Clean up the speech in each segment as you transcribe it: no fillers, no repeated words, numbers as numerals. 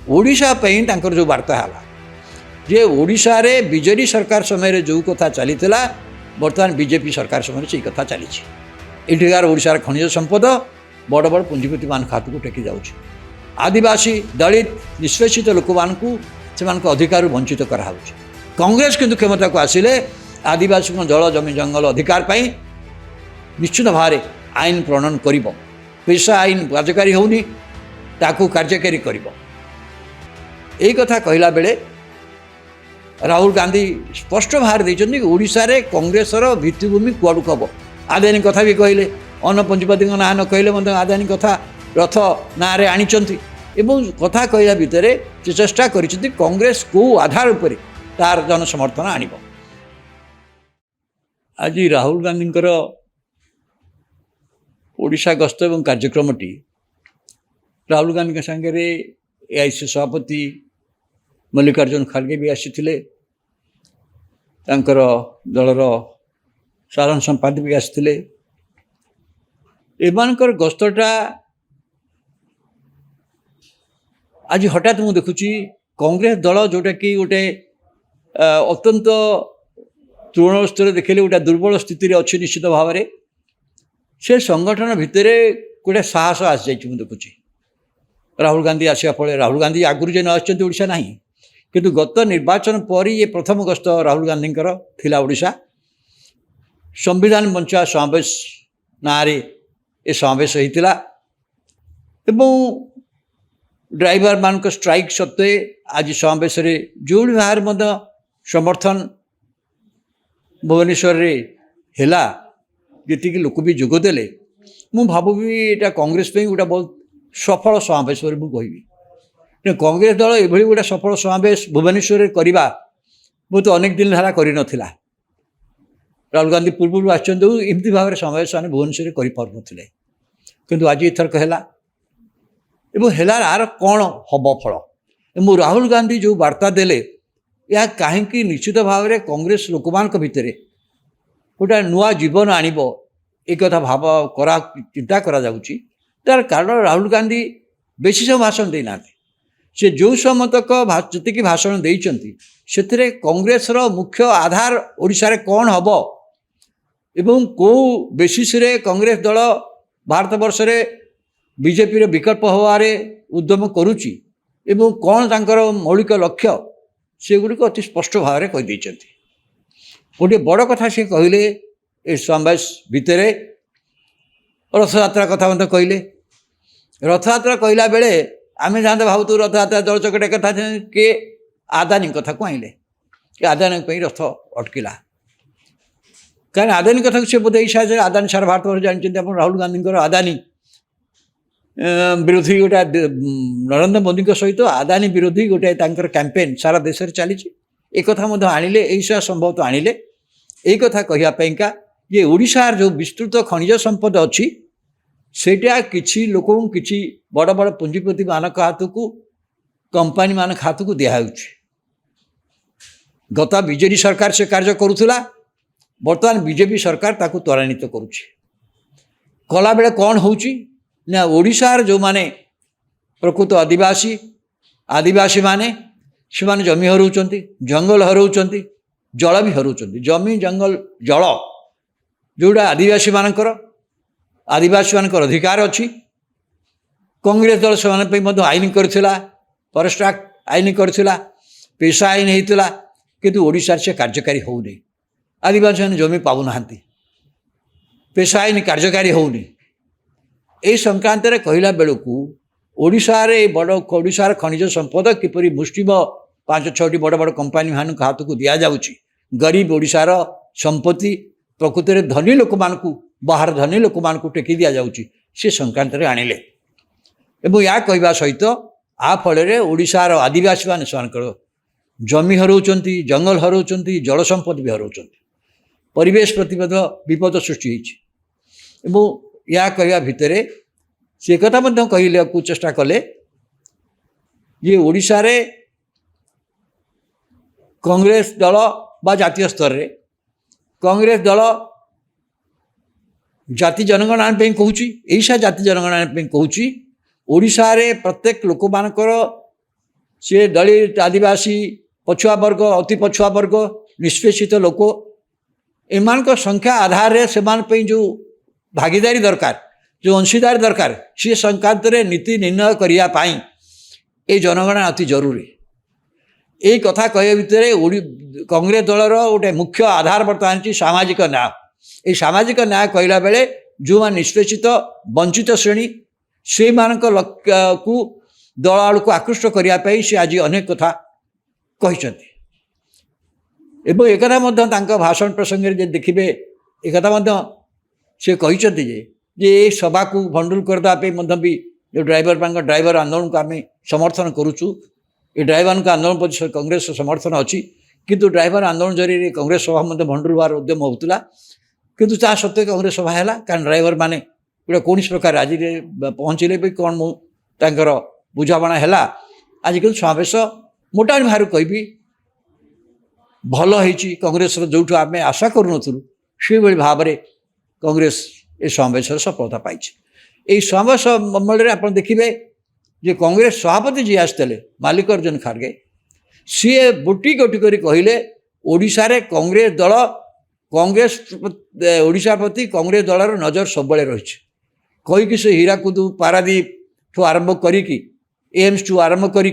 ओडिशा पई तांकर जो वार्ता हला जे ओडिशा रे बीजेडी सरकार समय जो कथा चली बर्तमान बीजेपी सरकार समय से कथा चली एठिकार ओडिशार खनिज संपद बड़ बड़ पुंजीपति मान हाथ को टेकी जाउछि आदिवासी दलित निष्पेषित लोक मानकु सेमानक अधिकार वंचित कराउछि कांग्रेस किंतु क्षमता को आसिले आदिवासी जल जमी जंगल अधिकार पाई निश्चित भाव आईन प्रणयन करिबो पेशा आईन कार्यकारी होउनी ताकू कार्यकारी करिबो एई कथा कहला बेले राहुल गांधी स्पष्ट भाव देइछन्ति ओडिशा रे कांग्रेसर भित्तिभूमि कुआडु कब आदानी कथा भी कहले अन्न पंजीपति ना न कहले मत आदानी कथा रथ ना रे आनिचन्ति एवं कथा कहला भितर से चेष्टा करिसन्ति कांग्रेस को आधार उपर तार जन समर्थन आनिबो आज राहुल गांधी ओडिशा गस्त एवं कार्यक्रमटी राहुल गांधी संगे एआईसी सभापति मल्लिकार्जुन खड़गे भी आसीथिले दलर साधारण संपादक भी आसीथिले एमानकर गस्तटा आज हठात मु देखुची कांग्रेस दल जोटा कि गोटे अत्यंत तृणमूल स्तर देखिले गोटे दुर्बल स्थिति अच्छी निश्चित भाव में से संगठन भितर गोटे साहस आसी जाइए देखुची राहुल गांधी आसा फल राहुल गांधी आगुरी जे न आसा ना किंतु गत निर्वाचन पर ये प्रथम गस्त राहुल गांधी थिला ओडिशा संविधान बंचा समावेश ना ये समावेश होता ड्राइवर मान स्ट्राइक सत्वे आज समावेश जो भाव समर्थन भुवनेश्वर है जी लोक भी जोगदेले मु भावी यहाँ कांग्रेस गोटे बहुत सफल समावेश कहि कांग्रेस दल ये गोटे सफल समावेश भुवनेश्वर करवा बहुत अनेक दिन है कर नाला राहुल गांधी पूर्व आमती भाव में समावेश मैंने भुवनेश्वर कर किंतु आज एथरक है यार कौन हम फल राहुल गांधी जो वार्ता देले या कहीं निश्चित भाव में कांग्रेस लोक मान भितर गोटे नुआ जीवन आणब एक भाव करा चिंता करा जाउची तार कारण राहुल गांधी बेसी सब भाषण देना से जो समय तक जी भाषण देइचंती से कांग्रेस मुख्य आधार ओडिशा रे कौन हम एवं को बेसिस रे कांग्रेस दल भारत वर्ष रे बीजेपी रे विकल्प होवारे उद्यम करुची एवं कौन तांकर मौलिक लक्ष्य से गुड़िक अति स्पष्ट भाव में कहीदे गोटे बड़ कथा सी कहले ए समावेश भितर रथयात्रा कथा मत कहले रथयात्रा कहला बेले आम जहाँ भावतु रथयात्रा दल चकटा कथा किए आदानी कथा को आइले कि आदानी रथ अटकिला कहीं आदानी कथा से बोधे इच्छा है आदानी सारा भारत वर्ष जानते आप राहुल गांधी आदानी विरोधी गोटे नरेंद्र मोदी सहित आदानी विरोधी गोटे कैंपेन सारा देश में चली एक आणिले ऐसा संभवतः आणिले यही कथा कहवाईका ये ओडिशार जो विस्तृत खनिज संपद अच्छी सेटा किसी लोक किसी बड़ बड़ पुंजीपति मान हाथ को कंपानी मान हाथ को दिया गत बीजेडी सरकार से कार्य करुला बर्तमान बीजेपी सरकार ताकू त्वरान्वित कला बेले कौन होची ना ओडिशार जो माने प्रकृत आदिवासी माने से माने जमी हराउछन्ति जंगल हराउछन्ति जल भी हराउछन्ति जमी जंगल जल जोड़ा आदिवासी मानकर अधिकार अच्छी कांग्रेस दल से आईन करथिला फॉरेस्ट एक्ट आईन करथिला पेशा आईन होता किंतु ओडिशा से कार्यकारी होउनी आदिवासी मैंने जमी पाऊना पेशा आईन कार्यकारी होउनी ए संक्रांत रे कहला बेलू ओडिशा रे बड़ ओडिशार खनिज संपद किपरि मुष्टिम 5-6 बड़ बड़ कंपानी मान हाथ को दि जाउची गरीब ओडिशार संपत्ति प्रकृत में धनी लोक मान बाहर धनी लोक मान टेकी दि जाउची से संक्रांत रे आनिले एवं या कहवा सहित आ फल ओडिशार आदिवासी मान से जमी हराउछन्ति जंगल हराउछन्ति जल संपद भी हराउछन्ति परिवेश प्रति विपद सृष्टि होइछि या कहवा भितर से कथा कहले को चेष्टा कले ये ओडिशा रे कांग्रेस दल बा जातीय स्तर रे कांग्रेस दल जाति जनगणना कहूँ ऐसा जाति जनगणना कहूँ ओडिशा रे प्रत्येक लोक मानकर सी दलित आदिवासी पछुआ वर्ग अति पछुआ वर्ग निष्पेषित लोक एमान संख्या आधार से जो भागीदारी दरकार जो अंशीदार दरकार सी संक्रांत नीति निर्णय करने ये जनगणना अति जरूरी। यही कथा कह भितर कांग्रेस दलर गोटे मुख्य आधार बर्तमान सामाजिक न्याय। ये सामाजिक न्याय कहला बेले जो मान निष्पेषित वंचित श्रेणी से को दल आड़ को आकृष्ट करने से आज अनेक कथा कहते एवं एक भाषण प्रसंग में देखिए एक से कहते जे सभा को भंडुल करदेप भी जो ड्राइवर आंदोलन को आम समर्थन करुचु ये ड्राइवर का आंदोलन प्रति कांग्रेस समर्थन अच्छी किंतु ड्राइवर आंदोलन जरिए कांग्रेस सभा मध्य भंडुल होवार उद्यम होता किंतु ता सत्वे कांग्रेस सभा है कारण ड्राइवर मैंने गोटे कौन प्रकार आज पहुँचले भी कौन मुझर बुझाणा है आज कि समावेश मोटामोटी भाव कहि भल होती कांग्रेस जो आम आशा करूँ से भाव में कांग्रेस ये समावेश सफलता पाई। यही समावेश मंडल आप देखिए जे कांग्रेस सभापति जी आसते मल्लिकार्जुन खड़गे सी बुटी गोटी कर कहले ओडिशा रे कांग्रेस दल कांग्रेस ओडिशा प्रति कांग्रेस दलर नजर सब रही कहीकि से हीराकुद पारादीप ठू आरंभ करी एम्स ठू आरंभ करी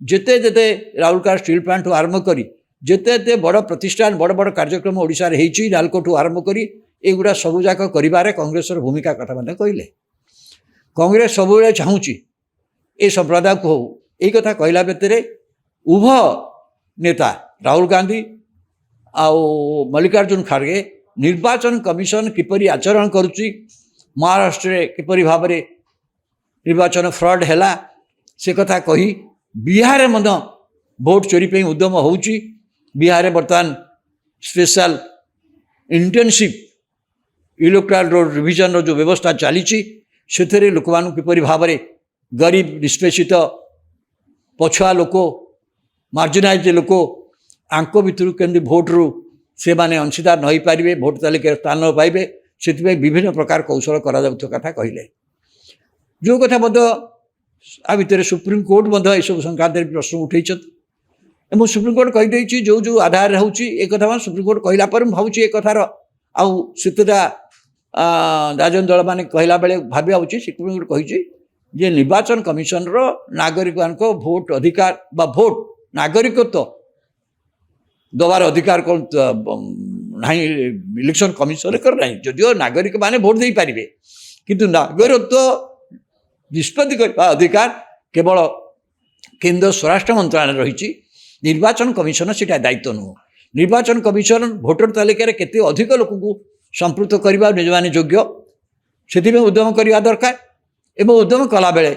जेते जेते राउरकेला स्टील प्लांट ठू आरंभ करी जेते जेते बड़ प्रतिष्ठान बड़ बड़ कार्यक्रम ओडिशा रे होईची नालको ठू आरंभ करी एगुड़ा सबुजाक करिबारे कांग्रेस भूमिका कथा मैंने कहले कांग्रेस सब चाहूँगी ये संप्रदाय को हो यही कथा कहला भितर उभय नेता राहुल गांधी आउ मल्लिकार्जुन खड़गे निर्वाचन कमिशन किपरि आचरण करुच्ची महाराष्ट्र किपरि भाव में निर्वाचन फ्रॉड है से कथा कही बिहार में भोट चोरी पे उद्यम होउची बिहार बर्तमान special intensive electoral roll revision रो जो व्यवस्था चली से लोक मान किपरि भाव में गरीब निष्पेषित पछुआ लोक मार्जिनाइज लोक आंक भितर केमती भोट रु से माने अंशीदार नहीं पारे भोट तालिका स्थान न पाइबे से विभिन्न प्रकार कौशल करा कथा कहले जो कथा आ भितर सुप्रीमकोर्ट यह सब संक्रांत प्रश्न उठे सुप्रीमकोर्ट कहीदे जो जो आधार होती सुप्रीमकोर्ट कहला भावुँ एक कथार आतेटा राजन दल मैंने कहला बेले भाविया उचित सुप्रीमकोर्ट कही जे निर्वाचन कमिशन रो नागरिक भोट अधिकार बा भोट नागरिकत्व दबार अधिकार कौन ना इलेक्शन कमिशन कर ना जदिव नागरिक माने भोट दे पारे किंतु नागरिकत्व निष्पत्ति करने अधिकार केवल केंद्र स्वराष्ट्र मंत्रालय रही निर्वाचन कमिशन से दायित्व नुह निर्वाचन कमिशन भोटर तालिकार केते अधिक लोक को संपृक्त करने निज मान योग्य से उद्यम करने दरकार एवं उद्यम कला बेले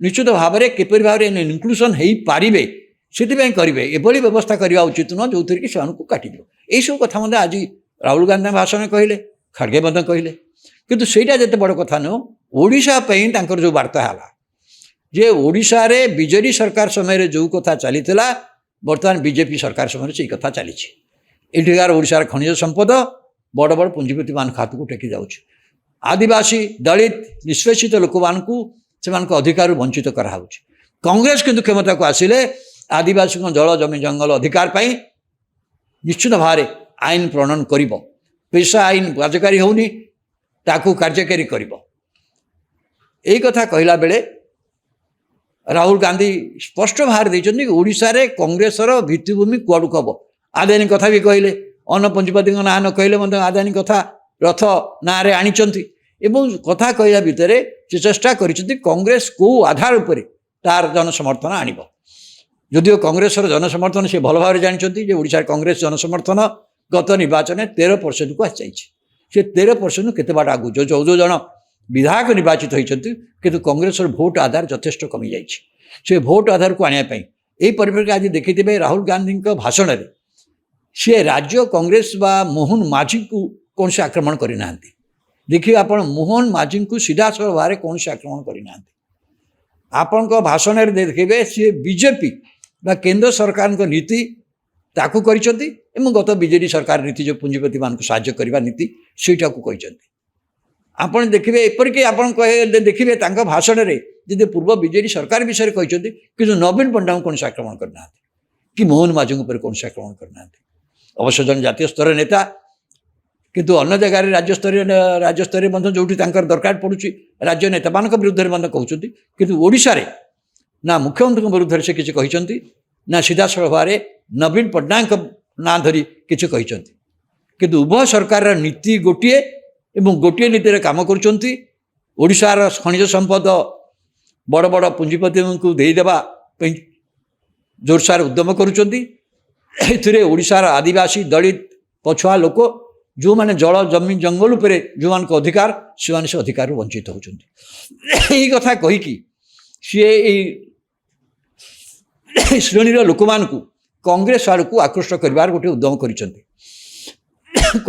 निश्चित भाव में किपरि भाव में इनक्लूसन हो पारे से करेंगे एभली व्यवस्था करने उचित नुह जो थी से काटिद यही सब कथा मत आज राहुल गांधी भाषण कहले खड़गे कहले किंतु सेटा जिते बड़ कथा नुह ओडिशा जो वार्ता है जे ओडिशा रे बीजेडी सरकार समय जो कथा चली बर्तमान बीजेपी सरकार समय से कथा चली एठार ओडिशार खनिज संपद बड़ बड़ पुंजीपति मान हाथ को टेकी जाऊँ आदिवासी दलित निष्पेषित लोक मानू से अधिकार वंचित कराऊ कांग्रेस किंतु क्षमता को आसिले आदिवासी जल जमी जंगल अधिकार पाई निश्चित भाव आईन प्रणयन कर पेशा आईन कार्यकारी होनी ताकू कार्यकारी कर यही कथा कहला बेले राहुल गांधी स्पष्ट भाव देते ओडिशा रे कांग्रेसर भित्तिभूमि कुआड़ू कब आदानी कथा भी कहले अन्न पंजीपति ना न कहले आदानी कथा रथ ना आनी एवं कथा कहला भितर से चेष्टा कर कांग्रेस कौ आधार उपर तार जनसमर्थन आण जदिव कांग्रेसर जनसमर्थन से भल भाव जानते ओडिशा कांग्रेस जनसमर्थन गत निर्वाचन 13% को आसी से 13% केते बाट आगु जो 14 जन विधायक निर्वाचित होती किंतु कांग्रेस भोट आधार यथेष्ट कमी जाए भोट आधार को आने यही परिप्रेक्षी आज देखिए राहुल गांधी भाषण में सी राज्य कांग्रेस बा मोहन माझी को कौन से आक्रमण करना देखिए आप मोहन माझी को सीधा सर भाव कौन से आक्रमण करना आपण भाषण में देखिए सी बीजेपी बा केंद्र सरकार नीति ताकू करिसेंती गत बीजेडी सरकार नीति जो पुंजीपति मान साहाय्य करने नीति सेटा को कहते ଆପଣ ଦେଖିବେ ଏପରିକି ଆପଣ ଦେଖିବେ ତାଙ୍କ ଭାଷଣରେ ଯଦି ପୂର୍ବ ବିଜେଡି ସରକାର ବିଷୟରେ କହିଛନ୍ତି କିନ୍ତୁ ନବୀନ ପଟ୍ଟନାୟକ କୌଣସି ଆକ୍ରମଣ କରିନାହାନ୍ତି କି ମୋହନ ମାଝୀଙ୍କ ଉପରେ କୌଣସି ଆକ୍ରମଣ କରିନାହାନ୍ତି। ଅବଶ୍ୟ ଜଣେ ଜାତୀୟ ସ୍ତରର ନେତା, କିନ୍ତୁ ଅନ୍ୟ ଜାଗାରେ ରାଜ୍ୟସ୍ତରୀୟ ମଧ୍ୟ ଯେଉଁଠି ତାଙ୍କର ଦରକାର ପଡ଼ୁଛି ରାଜ୍ୟ ନେତାମାନଙ୍କ ବିରୁଦ୍ଧରେ ମଧ୍ୟ କହୁଛନ୍ତି, କିନ୍ତୁ ଓଡ଼ିଶାରେ ନା ମୁଖ୍ୟମନ୍ତ୍ରୀଙ୍କ ବିରୁଦ୍ଧରେ ସେ କିଛି କହିଛନ୍ତି ନା ସିଧାସଳଖ ଭାବରେ ନବୀନ ପଟ୍ଟନାୟକଙ୍କ ନାଁ ଧରି କିଛି କହିଛନ୍ତି। କିନ୍ତୁ ଉଭୟ ସରକାରର ନୀତି ଗୋଟିଏ ଏବଂ ଗୋଟିଏ ନୀତିରେ କାମ କରୁଛନ୍ତି। ଓଡ଼ିଶାର ଖଣିଜ ସମ୍ପଦ ବଡ଼ ବଡ଼ ପୁଞ୍ଜିପତିଙ୍କୁ ଦେଇଦେବା ପାଇଁ ଜୋରସୋର ଉଦ୍ୟମ କରୁଛନ୍ତି। ଏଥିରେ ଓଡ଼ିଶାର ଆଦିବାସୀ, ଦଳିତ, ପଛୁଆ ଲୋକ ଯେଉଁମାନେ ଜଳ ଜମି ଜଙ୍ଗଲ ଉପରେ ଯେଉଁମାନଙ୍କ ଅଧିକାର, ସେମାନେ ସେ ଅଧିକାରରୁ ବଞ୍ଚିତ ହେଉଛନ୍ତି। ଏହି କଥା କହିକି ସିଏ ଏଇ ଶ୍ରେଣୀର ଲୋକମାନଙ୍କୁ କଂଗ୍ରେସ ଆଡ଼କୁ ଆକୃଷ୍ଟ କରିବାର ଗୋଟିଏ ଉଦ୍ୟମ କରିଛନ୍ତି।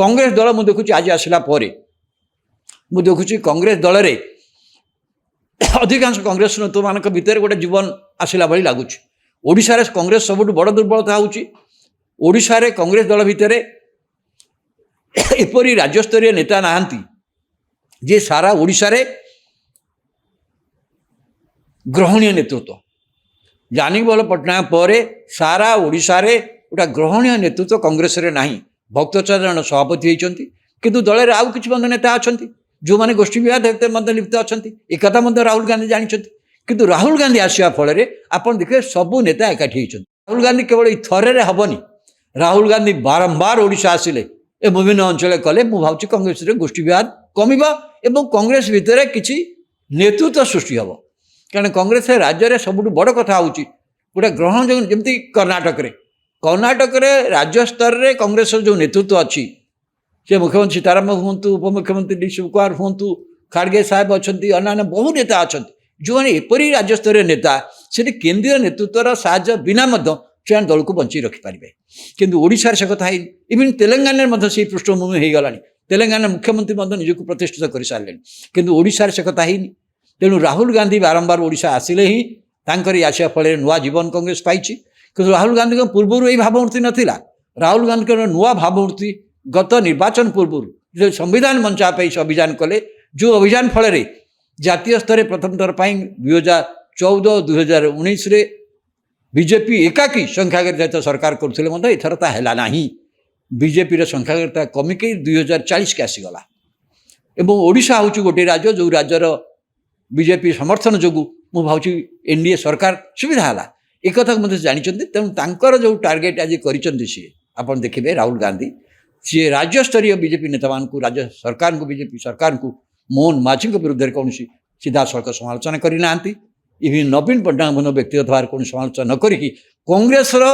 କଂଗ୍ରେସ ଦଳ ମୁଁ ଦେଖୁଛି ଆଜି ଆସିଲା ପରେ ମୁଁ ଦେଖୁଛି କଂଗ୍ରେସ ଦଳରେ ଅଧିକାଂଶ କଂଗ୍ରେସ ନେତାମାନଙ୍କ ଭିତରେ ଗୋଟେ ଜୀବନ ଆସିଲା ଭଳି ଲାଗୁଛି। ଓଡ଼ିଶାରେ କଂଗ୍ରେସ ସବୁଠୁ ବଡ଼ ଦୁର୍ବଳତା ହେଉଛି ଓଡ଼ିଶାରେ କଂଗ୍ରେସ ଦଳ ଭିତରେ ଏପରି ରାଜ୍ୟସ୍ତରୀୟ ନେତା ନାହାନ୍ତି ଯେ ସାରା ଓଡ଼ିଶାରେ ଗ୍ରହଣୀୟ ନେତୃତ୍ୱ। ଜାନକୀବଲ୍ଲଭ ପଟ୍ଟନାୟକ ପରେ ସାରା ଓଡ଼ିଶାରେ ଗୋଟେ ଗ୍ରହଣୀୟ ନେତୃତ୍ୱ କଂଗ୍ରେସରେ ନାହିଁ। ଭକ୍ତଚରଣ ସଭାପତି ହୋଇଛନ୍ତି, କିନ୍ତୁ ଦଳରେ ଆଉ କିଛି ମଧ୍ୟ ନେତା ଅଛନ୍ତି ଯେଉଁମାନେ ଗୋଷ୍ଠୀ ବିବାଦ ମଧ୍ୟ ଲିପ୍ତ ଅଛନ୍ତି। ଏକଥା ମଧ୍ୟ ରାହୁଲ ଗାନ୍ଧୀ ଜାଣିଛନ୍ତି। କିନ୍ତୁ ରାହୁଲ ଗାନ୍ଧୀ ଆସିବା ଫଳରେ ଆପଣ ଦେଖିବେ ସବୁ ନେତା ଏକାଠି ହୋଇଛନ୍ତି। ରାହୁଲ ଗାନ୍ଧୀ କେବଳ ଏଇ ଥରରେ ହେବନି, ରାହୁଲ ଗାନ୍ଧୀ ବାରମ୍ବାର ଓଡ଼ିଶା ଆସିଲେ ଏ ବିଭିନ୍ନ ଅଞ୍ଚଳରେ କଲେ। ମୁଁ ଭାବୁଛି କଂଗ୍ରେସରେ ଗୋଷ୍ଠୀ ବିବାଦ କମିବ ଏବଂ କଂଗ୍ରେସ ଭିତରେ କିଛି ନେତୃତ୍ୱ ସୃଷ୍ଟି ହେବ। କାରଣ କଂଗ୍ରେସ ରାଜ୍ୟରେ ସବୁଠୁ ବଡ଼ କଥା ହେଉଛି ଗୋଟେ ଗ୍ରହଣ, ଯେମିତି କର୍ଣ୍ଣାଟକରେ ରାଜ୍ୟ ସ୍ତରରେ କଂଗ୍ରେସର ଯେଉଁ ନେତୃତ୍ୱ ଅଛି, ସେ ମୁଖ୍ୟମନ୍ତ୍ରୀ ସୀତାରାମ ହୁଅନ୍ତୁ, ଉପମୁଖ୍ୟମନ୍ତ୍ରୀ ଡି ଶିବକୁମାର ହୁଅନ୍ତୁ, ଖାଡ଼ଗେ ସାହେବ ଅଛନ୍ତି, ଅନ୍ୟାନ୍ୟ ବହୁ ନେତା ଅଛନ୍ତି ଯେଉଁମାନେ ଏପରି ରାଜ୍ୟସ୍ତରୀୟ ନେତା ସେଠି କେନ୍ଦ୍ରୀୟ ନେତୃତ୍ୱର ସାହାଯ୍ୟ ବିନା ମଧ୍ୟ ସେମାନେ ଦଳକୁ ବଞ୍ଚେଇ ରଖିପାରିବେ। କିନ୍ତୁ ଓଡ଼ିଶାରେ ସେ କଥା ହେଇନି। ଇଭିନ୍ ତେଲେଙ୍ଗାନାରେ ମଧ୍ୟ ସେଇ ପୃଷ୍ଠଭୂମି ହେଇଗଲାଣି। ତେଲେଙ୍ଗାନା ମୁଖ୍ୟମନ୍ତ୍ରୀ ମଧ୍ୟ ନିଜକୁ ପ୍ରତିଷ୍ଠିତ କରିସାରିଲେଣି, କିନ୍ତୁ ଓଡ଼ିଶାରେ ସେ କଥା ହେଇନି। ତେଣୁ ରାହୁଲ ଗାନ୍ଧୀ ବାରମ୍ବାର ଓଡ଼ିଶା ଆସିଲେ ହିଁ ତାଙ୍କର ଆସିବା ଫଳରେ ନୂଆ ଜୀବନ କଂଗ୍ରେସ ପାଇଛି। କିନ୍ତୁ ରାହୁଲ ଗାନ୍ଧୀଙ୍କ ପୂର୍ବରୁ ଏହି ଭାବମୂର୍ତ୍ତି ନଥିଲା। ରାହୁଲ ଗାନ୍ଧୀଙ୍କର ନୂଆ ଭାବମୂର୍ତ୍ତି ଗତ ନିର୍ବାଚନ ପୂର୍ବରୁ ଯେଉଁ ସମ୍ବିଧାନ ବଞ୍ଚାଇବା ପାଇଁ ସେ ଅଭିଯାନ କଲେ, ଯେଉଁ ଅଭିଯାନ ଫଳରେ ଜାତୀୟ ସ୍ତରରେ ପ୍ରଥମ ଥର ପାଇଁ 2014-2019ରେ ବିଜେପି ଏକାକୀ ସଂଖ୍ୟାଗରିଷ୍ଠ ସରକାର କରୁଥିଲେ ମଧ୍ୟ ଏଥର ତା ହେଲା ନାହିଁ। ବିଜେପିର ସଂଖ୍ୟାଗରିଷ୍ଠତା କମିକି 2040କୁ ଆସିଗଲା। ଏବଂ ଓଡ଼ିଶା ହେଉଛି ଗୋଟିଏ ରାଜ୍ୟ ଯେଉଁ ରାଜ୍ୟର ବିଜେପି ସମର୍ଥନ ଯୋଗୁଁ ମୁଁ ଭାବୁଛି ଏନ୍ଡିଏ ସରକାର ସୁବିଧା ହେଲା। ଏକଥାକୁ ମଧ୍ୟ ଜାଣିଛନ୍ତି। ତେଣୁ ତାଙ୍କର ଯେଉଁ ଟାର୍ଗେଟ୍ ଆଜି କରିଛନ୍ତି ସିଏ ଆପଣ ଦେଖିବେ ରାହୁଲ ଗାନ୍ଧୀ ସିଏ ରାଜ୍ୟସ୍ତରୀୟ ବିଜେପି ନେତାମାନଙ୍କୁ, ରାଜ୍ୟ ସରକାରଙ୍କୁ, ବିଜେପି ସରକାରଙ୍କୁ ମୋହନ ମାଝୀଙ୍କ ବିରୁଦ୍ଧରେ କୌଣସି ସିଧାସଳଖ ସମାଲୋଚନା କରିନାହାନ୍ତି। ଇଭିନ୍ ନବୀନ ପଟ୍ଟନାୟକ ମଧ୍ୟ ବ୍ୟକ୍ତିଗତ ଭାବରେ କୌଣସି ସମାଲୋଚନା ନ କରିକି କଂଗ୍ରେସର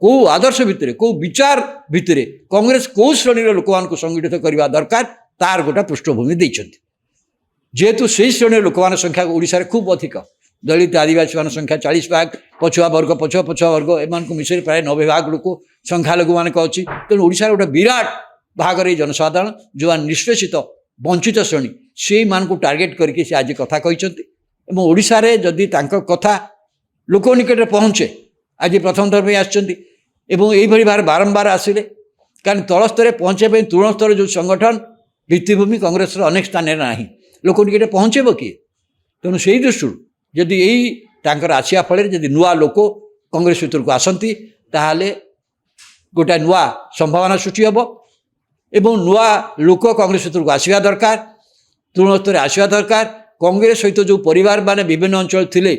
କେଉଁ ଆଦର୍ଶ ଭିତରେ, କେଉଁ ବିଚାର ଭିତରେ କଂଗ୍ରେସ କେଉଁ ଶ୍ରେଣୀର ଲୋକମାନଙ୍କୁ ସଂଗଠିତ କରିବା ଦରକାର ତାର ଗୋଟେ ପୃଷ୍ଠଭୂମି ଦେଇଛନ୍ତି। ଯେହେତୁ ସେହି ଶ୍ରେଣୀର ଲୋକମାନଙ୍କ ସଂଖ୍ୟା ଓଡ଼ିଶାରେ ଖୁବ୍ ଅଧିକ, ଦଳିତ ଆଦିବାସୀମାନଙ୍କ ସଂଖ୍ୟା 40%, ପଛୁଆ ବର୍ଗ ଏମାନଙ୍କୁ ମିଶାଇ ପ୍ରାୟ 90% ଲୋକ ସଂଖ୍ୟାଲଘୁମାନଙ୍କ ଅଛି। ତେଣୁ ଓଡ଼ିଶାର ଗୋଟେ ବିରାଟ ଭାଗରେ ଏଇ ଜନସାଧାରଣ ଯେଉଁମାନେ ନିଷ୍ପେଷିତ ବଞ୍ଚିତ ଶ୍ରେଣୀ, ସେଇମାନଙ୍କୁ ଟାର୍ଗେଟ୍ କରିକି ସେ ଆଜି କଥା କହିଛନ୍ତି। ଏବଂ ଓଡ଼ିଶାରେ ଯଦି ତାଙ୍କ କଥା ଲୋକ ନିକଟରେ ପହଞ୍ଚେ, ଆଜି ପ୍ରଥମ ଥର ପାଇଁ ଆସିଛନ୍ତି ଏବଂ ଏଇଭଳି ଭାବରେ ବାରମ୍ବାର ଆସିଲେ, କାରଣ ତଳ ସ୍ତରରେ ପହଞ୍ଚିବା ପାଇଁ ତୃଣ ସ୍ତରରେ ଯେଉଁ ସଂଗଠନ ଭିତ୍ତିଭୂମି କଂଗ୍ରେସର ଅନେକ ସ୍ଥାନରେ ନାହିଁ, ଲୋକ ନିକଟରେ ପହଞ୍ଚେଇବ କିଏ? ତେଣୁ ସେଇ ଦୃଷ୍ଟିରୁ ଯଦି ଏଇ ତାଙ୍କର ଆସିବା ଫଳରେ ଯଦି ନୂଆ ଲୋକ କଂଗ୍ରେସ ଭିତରକୁ ଆସନ୍ତି ତାହେଲେ ଗୋଟାଏ ନୂଆ ସମ୍ଭାବନା ସୃଷ୍ଟି ହେବ ଏବଂ ନୂଆ ଲୋକ କଂଗ୍ରେସ ଭିତରକୁ ଆସିବା ଦରକାର, ତୃଣ ସ୍ତରରେ ଆସିବା ଦରକାର। କଂଗ୍ରେସ ସହିତ ଯେଉଁ ପରିବାରମାନେ ବିଭିନ୍ନ ଅଞ୍ଚଳ ଥିଲେ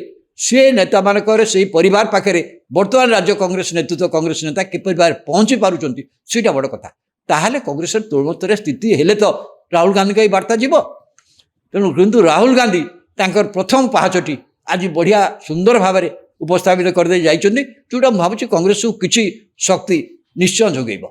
ସେ ନେତାମାନଙ୍କର ସେହି ପରିବାର ପାଖରେ ବର୍ତ୍ତମାନ ରାଜ୍ୟ କଂଗ୍ରେସ ନେତୃତ୍ୱ, କଂଗ୍ରେସ ନେତା କିପରି ଭାବରେ ପହଞ୍ଚି ପାରୁଛନ୍ତି ସେଇଟା ବଡ଼ କଥା। ତାହେଲେ କଂଗ୍ରେସର ତୃଣ ସ୍ତରରେ ସ୍ଥିତି ହେଲେ ତ ରାହୁଲ ଗାନ୍ଧୀଙ୍କ ଏହି ବାର୍ତ୍ତା ଯିବ। ତେଣୁ କିନ୍ତୁ ରାହୁଲ ଗାନ୍ଧୀ ତାଙ୍କର ପ୍ରଥମ ପାହାଚଟି ଆଜି ବଢ଼ିଆ ସୁନ୍ଦର ଭାବରେ ଉପସ୍ଥାପିତ କରିଦେଇ ଯାଇଛନ୍ତି, ଯେଉଁଟା ମୁଁ ଭାବୁଛି କଂଗ୍ରେସକୁ କିଛି ଶକ୍ତି ନିଶ୍ଚୟ ଯୋଗାଇବ।